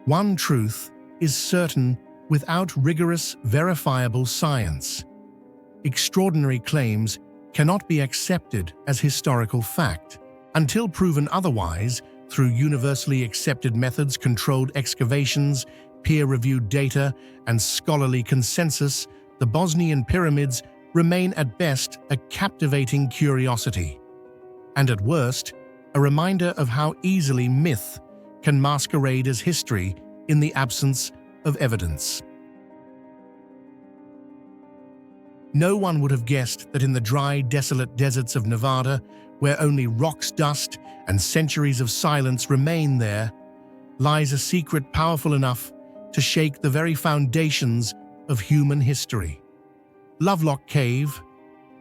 one truth is certain without rigorous, verifiable science. Extraordinary claims cannot be accepted as historical fact. Until proven otherwise, through universally accepted methods, controlled excavations, peer-reviewed data, and scholarly consensus, the Bosnian pyramids remain at best a captivating curiosity, and at worst, a reminder of how easily myth can masquerade as history in the absence of evidence. No one would have guessed that in the dry, desolate deserts of Nevada, where only rocks, dust, and centuries of silence remain there, lies a secret powerful enough to shake the very foundations of human history. Lovelock Cave,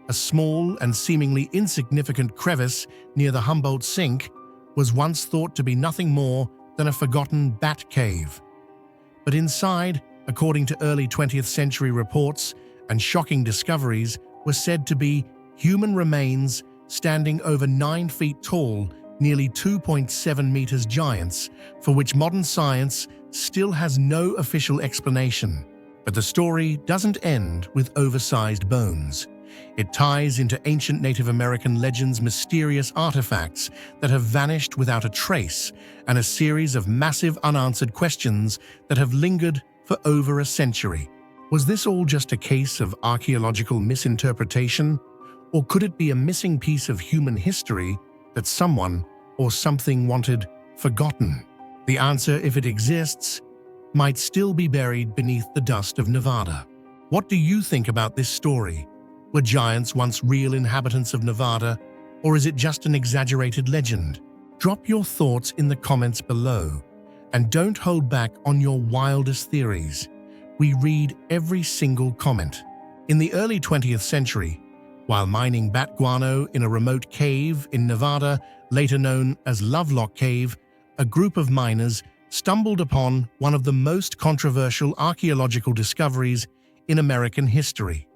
a small and seemingly insignificant crevice near the Humboldt Sink, was once thought to be nothing more than a forgotten bat cave. But inside, according to early 20th century reports and shocking discoveries, were said to be human remains standing over 9 feet tall, nearly 2.7 meters giants, for which modern science still has no official explanation. But the story doesn't end with oversized bones. It ties into ancient Native American legends, mysterious artifacts that have vanished without a trace, and a series of massive unanswered questions that have lingered for over a century. Was this all just a case of archaeological misinterpretation? Or could it be a missing piece of human history that someone or something wanted forgotten? The answer, if it exists, might still be buried beneath the dust of Nevada. What do you think about this story? Were giants once real inhabitants of Nevada, or is it just an exaggerated legend? Drop your thoughts in the comments below, and don't hold back on your wildest theories. We read every single comment. In the early 20th century, while mining bat guano in a remote cave in Nevada, later known as Lovelock Cave, a group of miners stumbled upon one of the most controversial archaeological discoveries in American history.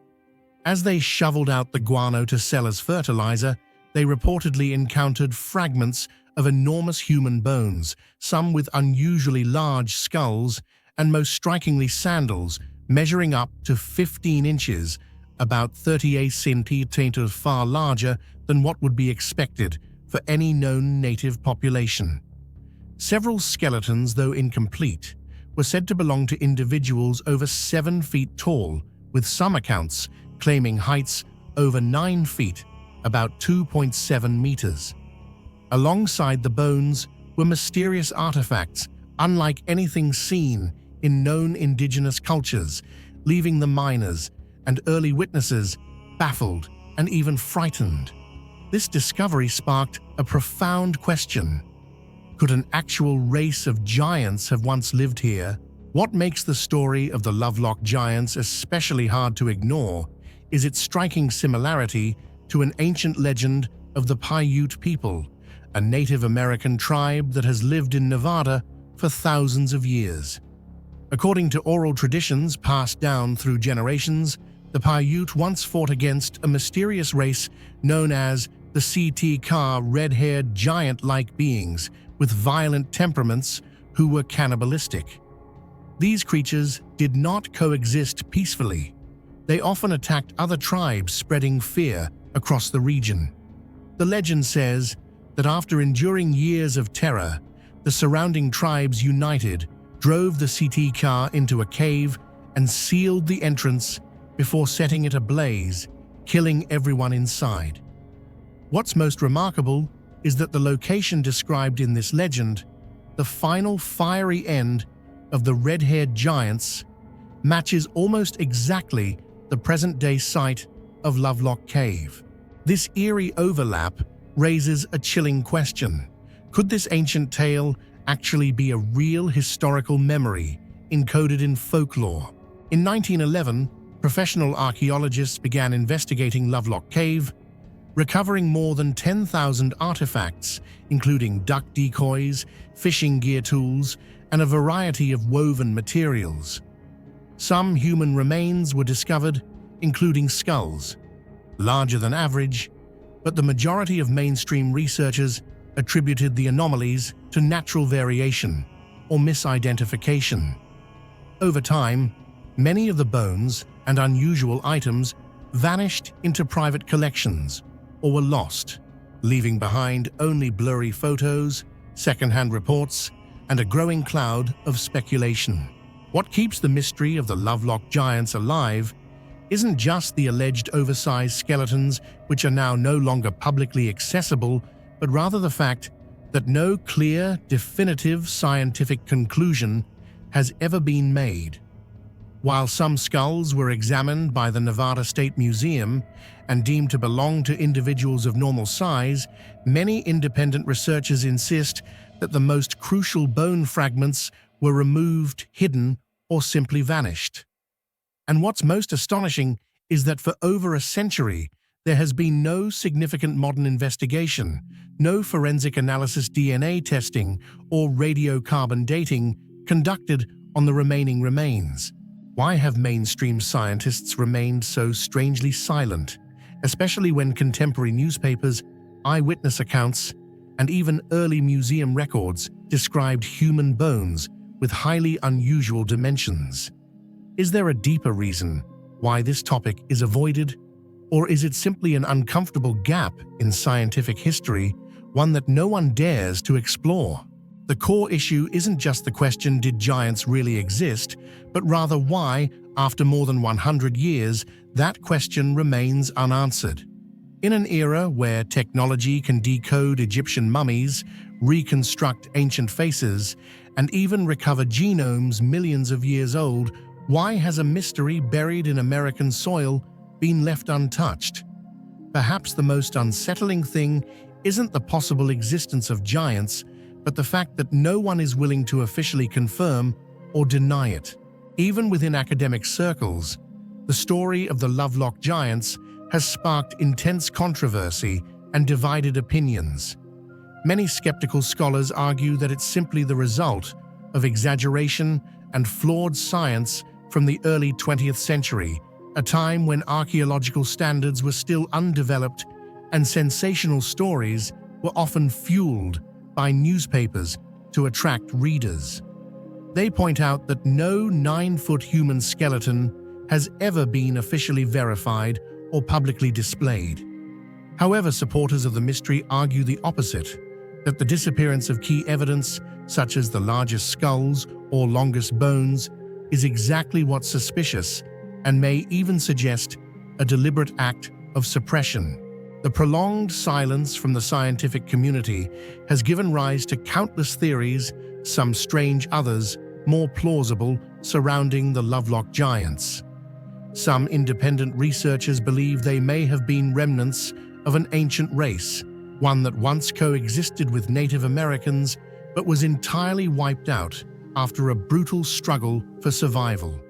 As they shoveled out the guano to sell as fertilizer, they reportedly encountered fragments of enormous human bones, some with unusually large skulls, and most strikingly sandals measuring up to 15 inches, about 38 centimeters, far larger than what would be expected for any known native population. Several skeletons, though incomplete, were said to belong to individuals over 7 feet tall, with some accounts claiming heights over 9 feet, about 2.7 meters. Alongside the bones were mysterious artifacts unlike anything seen in known indigenous cultures, leaving the miners and early witnesses baffled and even frightened. This discovery sparked a profound question. Could an actual race of giants have once lived here? What makes the story of the Lovelock giants especially hard to ignore is its striking similarity to an ancient legend of the Paiute people, a Native American tribe that has lived in Nevada for thousands of years. According to oral traditions passed down through generations, the Paiute once fought against a mysterious race known as the CT-Ka, red-haired giant-like beings with violent temperaments who were cannibalistic. These creatures did not coexist peacefully. They often attacked other tribes, spreading fear across the region. The legend says that after enduring years of terror, the surrounding tribes united, drove the CT-Ka into a cave, and sealed the entrance before setting it ablaze, killing everyone inside. What's most remarkable is that the location described in this legend, the final fiery end of the red-haired giants, matches almost exactly the present-day site of Lovelock Cave. This eerie overlap raises a chilling question. Could this ancient tale actually be a real historical memory encoded in folklore? In 1911, professional archaeologists began investigating Lovelock Cave, recovering more than 10,000 artifacts, including duck decoys, fishing gear tools, and a variety of woven materials. Some human remains were discovered, including skulls, larger than average, but the majority of mainstream researchers attributed the anomalies to natural variation or misidentification. Over time, many of the bones and unusual items vanished into private collections or were lost, leaving behind only blurry photos, secondhand reports, and a growing cloud of speculation. What keeps the mystery of the Lovelock giants alive isn't just the alleged oversized skeletons, which are now no longer publicly accessible, but rather the fact that no clear, definitive scientific conclusion has ever been made. While some skulls were examined by the Nevada State Museum and deemed to belong to individuals of normal size, many independent researchers insist that the most crucial bone fragments were removed, hidden, or simply vanished. And what's most astonishing is that for over a century, there has been no significant modern investigation, no forensic analysis, DNA testing, or radiocarbon dating conducted on the remaining remains. Why have mainstream scientists remained so strangely silent, especially when contemporary newspapers, eyewitness accounts, and even early museum records described human bones with highly unusual dimensions? Is there a deeper reason why this topic is avoided, or is it simply an uncomfortable gap in scientific history, one that no one dares to explore? The core issue isn't just the question, did giants really exist, but rather why, after more than 100 years, that question remains unanswered. In an era where technology can decode Egyptian mummies, reconstruct ancient faces, and even recover genomes millions of years old, why has a mystery buried in American soil been left untouched? Perhaps the most unsettling thing isn't the possible existence of giants, but the fact that no one is willing to officially confirm or deny it. Even within academic circles, the story of the Lovelock giants has sparked intense controversy and divided opinions. Many skeptical scholars argue that it's simply the result of exaggeration and flawed science from the early 20th century, a time when archaeological standards were still undeveloped and sensational stories were often fueled by newspapers to attract readers. They point out that no 9-foot human skeleton has ever been officially verified or publicly displayed. However, supporters of the mystery argue the opposite, that the disappearance of key evidence, such as the largest skulls or longest bones, is exactly what's suspicious and may even suggest a deliberate act of suppression. The prolonged silence from the scientific community has given rise to countless theories, some strange, others more plausible, surrounding the Lovelock giants. Some independent researchers believe they may have been remnants of an ancient race, one that once coexisted with Native Americans but was entirely wiped out after a brutal struggle for survival.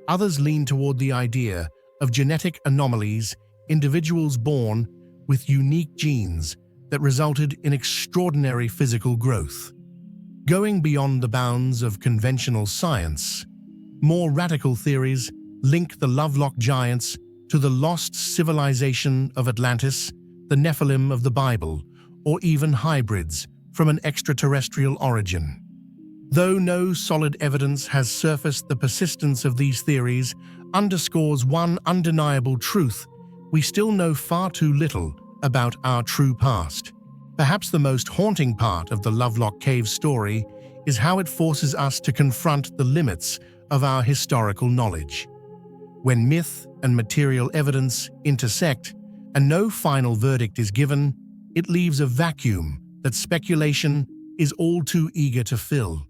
Others lean toward the idea of genetic anomalies, individuals born with unique genes that resulted in extraordinary physical growth. Going beyond the bounds of conventional science, more radical theories link the Lovelock giants to the lost civilization of Atlantis, the Nephilim of the Bible, or even hybrids from an extraterrestrial origin. Though no solid evidence has surfaced, the persistence of these theories underscores one undeniable truth: we still know far too little about our true past. Perhaps the most haunting part of the Lovelock Cave story is how it forces us to confront the limits of our historical knowledge. When myth and material evidence intersect and no final verdict is given, it leaves a vacuum that speculation is all too eager to fill.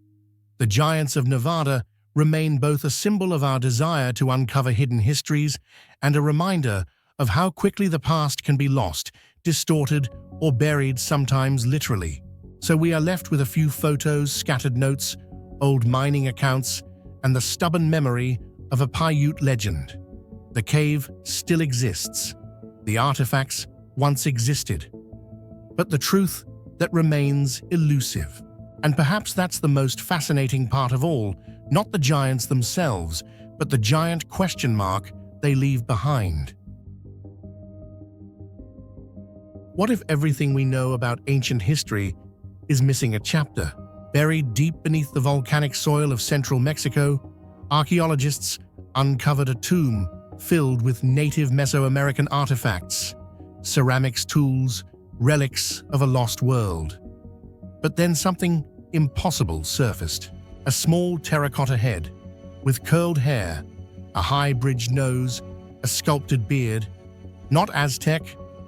The giants of Nevada remain both a symbol of our desire to uncover hidden histories and a reminder of how quickly the past can be lost, distorted, or buried, sometimes literally. So we are left with a few photos, scattered notes, old mining accounts, and the stubborn memory of a Paiute legend. The cave still exists. The artifacts once existed. But the truth that remains elusive. And perhaps that's the most fascinating part of all, not the giants themselves, but the giant question mark they leave behind. What if everything we know about ancient history is missing a chapter? Buried deep beneath the volcanic soil of central Mexico, archaeologists uncovered a tomb filled with native Mesoamerican artifacts, ceramics, tools, relics of a lost world. But then something impossible surfaced. A small terracotta head, with curled hair, a high-bridged nose, a sculpted beard. Not Aztec,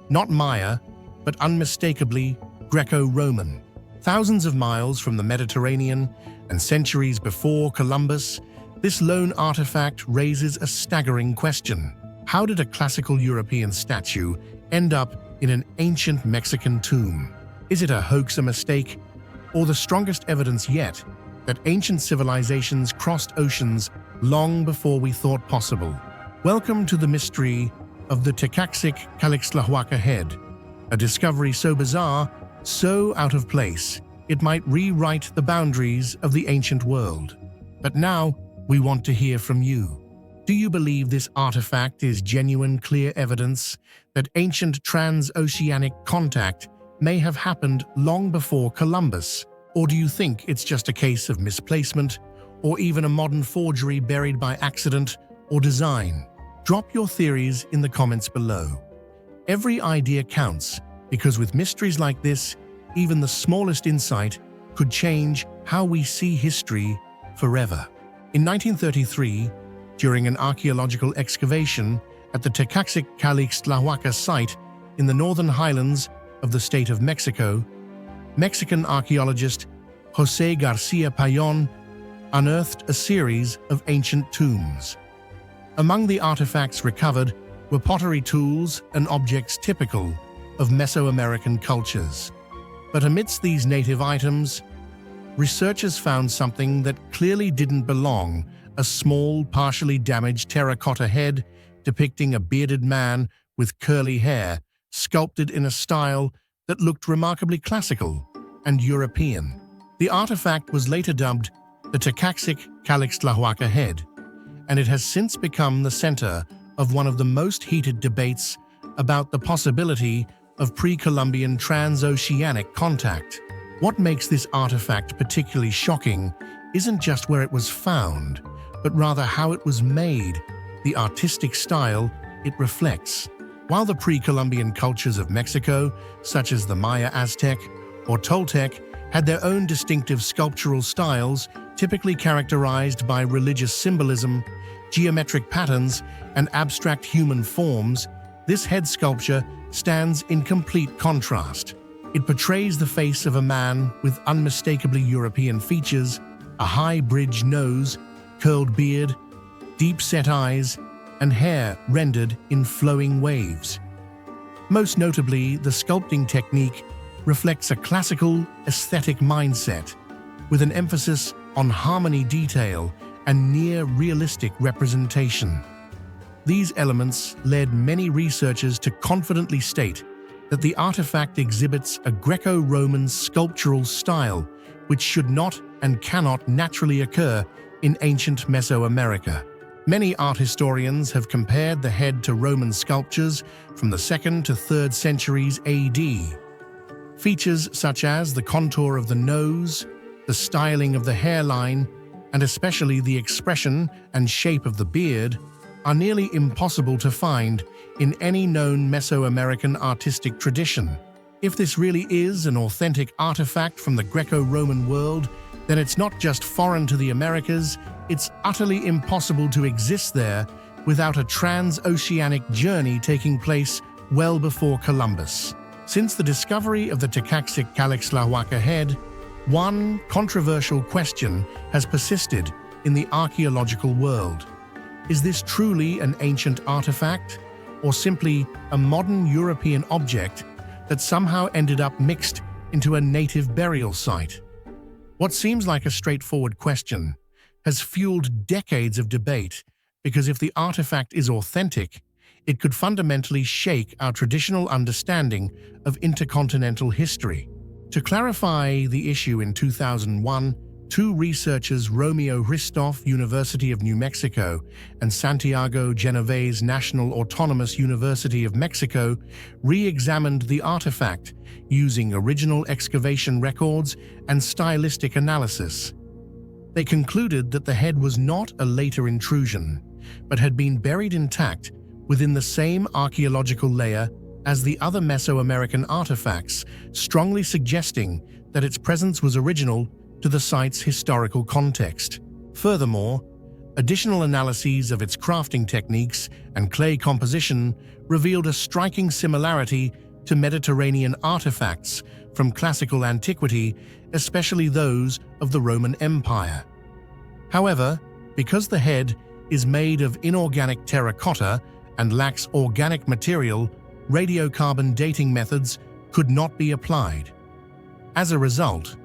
not Maya, but unmistakably Greco-Roman. Thousands of miles from the Mediterranean and centuries before Columbus, this lone artifact raises a staggering question. How did a classical European statue end up in an ancient Mexican tomb? Is it a hoax, a mistake, or the strongest evidence yet that ancient civilizations crossed oceans long before we thought possible? Welcome to the mystery of the Tecáxic-Calixtlahuaca head, a discovery so bizarre, so out of place, it might rewrite the boundaries of the ancient world. But now, we want to hear from you. Do you believe this artifact is genuine, clear evidence that ancient transoceanic contact may have happened long before Columbus? Or do you think it's just a case of misplacement, or even a modern forgery buried by accident or design? Drop your theories in the comments below. Every idea counts, because with mysteries like this, even the smallest insight could change how we see history forever. In 1933, during an archaeological excavation at the Tecáxic-Calixtlahuaca site in the northern highlands of the state of Mexico, Mexican archaeologist José García Payón unearthed a series of ancient tombs. Among the artifacts recovered were pottery tools and objects typical of Mesoamerican cultures. But amidst these native items, researchers found something that clearly didn't belong: a small, partially damaged terracotta head depicting a bearded man with curly hair, sculpted in a style that looked remarkably classical and European. The artifact was later dubbed the Tecáxic-Calixtlahuaca head, and it has since become the center of one of the most heated debates about the possibility of pre-Columbian transoceanic contact. What makes this artifact particularly shocking isn't just where it was found, but rather how it was made, the artistic style it reflects. While the pre-Columbian cultures of Mexico, such as the Maya, Aztec, or Toltec, had their own distinctive sculptural styles, typically characterized by religious symbolism, geometric patterns, and abstract human forms, this head sculpture stands in complete contrast. It portrays the face of a man with unmistakably European features, a high-bridged nose, curled beard, deep-set eyes, and hair rendered in flowing waves. Most notably, the sculpting technique reflects a classical aesthetic mindset, with an emphasis on harmony, detail, and near-realistic representation. These elements led many researchers to confidently state that the artifact exhibits a Greco-Roman sculptural style which should not and cannot naturally occur in ancient Mesoamerica. Many art historians have compared the head to Roman sculptures from the 2nd to 3rd centuries AD. Features such as the contour of the nose, the styling of the hairline, and especially the expression and shape of the beard are nearly impossible to find in any known Mesoamerican artistic tradition. If this really is an authentic artifact from the Greco-Roman world, then it's not just foreign to the Americas, it's utterly impossible to exist there without a transoceanic journey taking place well before Columbus. Since the discovery of the Tekaxik-Kalixtlahuaca head, one controversial question has persisted in the archaeological world. Is this truly an ancient artifact, or simply a modern European object that somehow ended up mixed into a native burial site? What seems like a straightforward question has fueled decades of debate, because if the artifact is authentic, it could fundamentally shake our traditional understanding of intercontinental history. To clarify the issue in 2001, two researchers, Romeo Hristov, University of New Mexico, and Santiago Genovese National Autonomous University of Mexico, re-examined the artifact using original excavation records and stylistic analysis. They concluded that the head was not a later intrusion, but had been buried intact within the same archaeological layer as the other Mesoamerican artifacts, strongly suggesting that its presence was original to the site's historical context. Furthermore, additional analyses of its crafting techniques and clay composition revealed a striking similarity to Mediterranean artifacts from classical antiquity, especially those of the Roman Empire. However, because the head is made of inorganic terracotta and lacks organic material, radiocarbon dating methods could not be applied. As a result,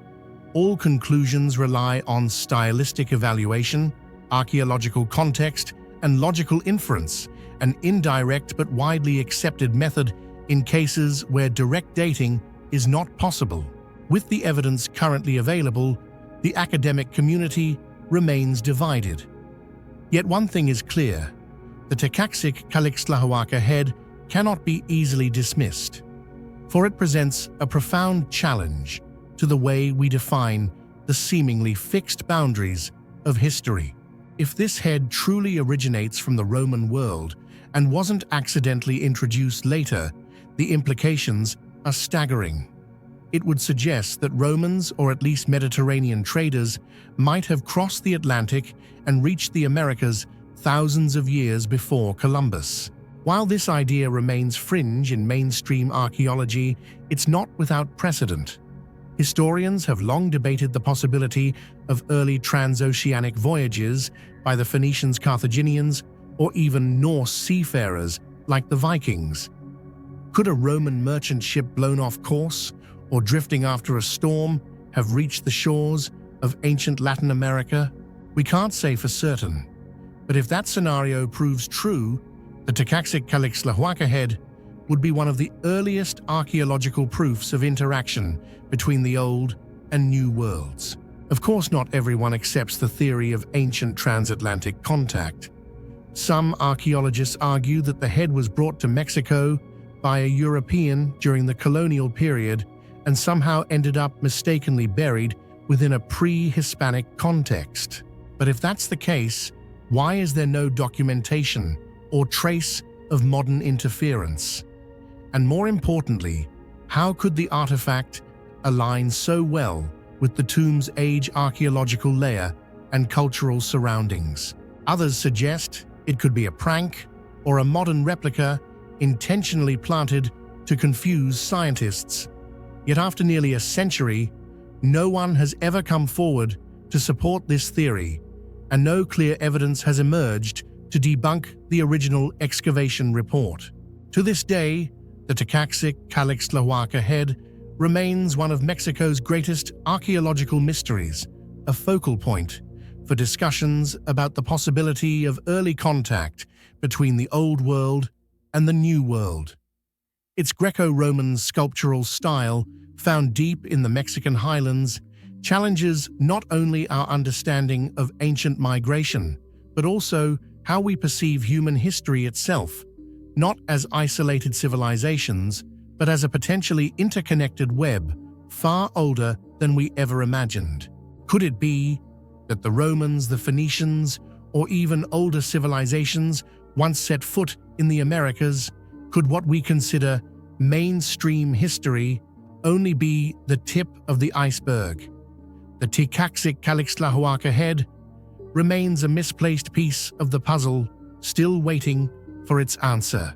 all conclusions rely on stylistic evaluation, archaeological context, and logical inference, an indirect but widely accepted method in cases where direct dating is not possible. With the evidence currently available, the academic community remains divided. Yet one thing is clear: the Tekaxik-Kalixtlahuaca head cannot be easily dismissed, for it presents a profound challenge to the way we define the seemingly fixed boundaries of history. If this head truly originates from the Roman world and wasn't accidentally introduced later, the implications are staggering. It would suggest that Romans, or at least Mediterranean traders, might have crossed the Atlantic and reached the Americas thousands of years before Columbus. While this idea remains fringe in mainstream archaeology, it's not without precedent. Historians have long debated the possibility of early transoceanic voyages by the Phoenicians, Carthaginians, or even Norse seafarers like the Vikings. Could a Roman merchant ship blown off course, or drifting after a storm, have reached the shores of ancient Latin America? We can't say for certain, but if that scenario proves true, the Tekaxik-Kalixtlahuaca head would be one of the earliest archaeological proofs of interaction between the Old and New worlds. Of course, not everyone accepts the theory of ancient transatlantic contact. Some archaeologists argue that the head was brought to Mexico by a European during the colonial period and somehow ended up mistakenly buried within a pre-Hispanic context. But if that's the case, why is there no documentation or trace of modern interference? And more importantly, how could the artifact align so well with the tomb's age, archaeological layer, and cultural surroundings? Others suggest it could be a prank or a modern replica intentionally planted to confuse scientists. Yet after nearly a century, no one has ever come forward to support this theory, and no clear evidence has emerged to debunk the original excavation report. To this day, the Tekaxik-Kalixtlahuaca head remains one of Mexico's greatest archaeological mysteries, a focal point for discussions about the possibility of early contact between the Old World and the New World. Its Greco-Roman sculptural style, found deep in the Mexican highlands, challenges not only our understanding of ancient migration, but also how we perceive human history itself, not as isolated civilizations, but as a potentially interconnected web, far older than we ever imagined. Could it be that the Romans, the Phoenicians, or even older civilizations once set foot in the Americas? Could what we consider mainstream history only be the tip of the iceberg? The Tikaxic head remains a misplaced piece of the puzzle, still waiting for its answer.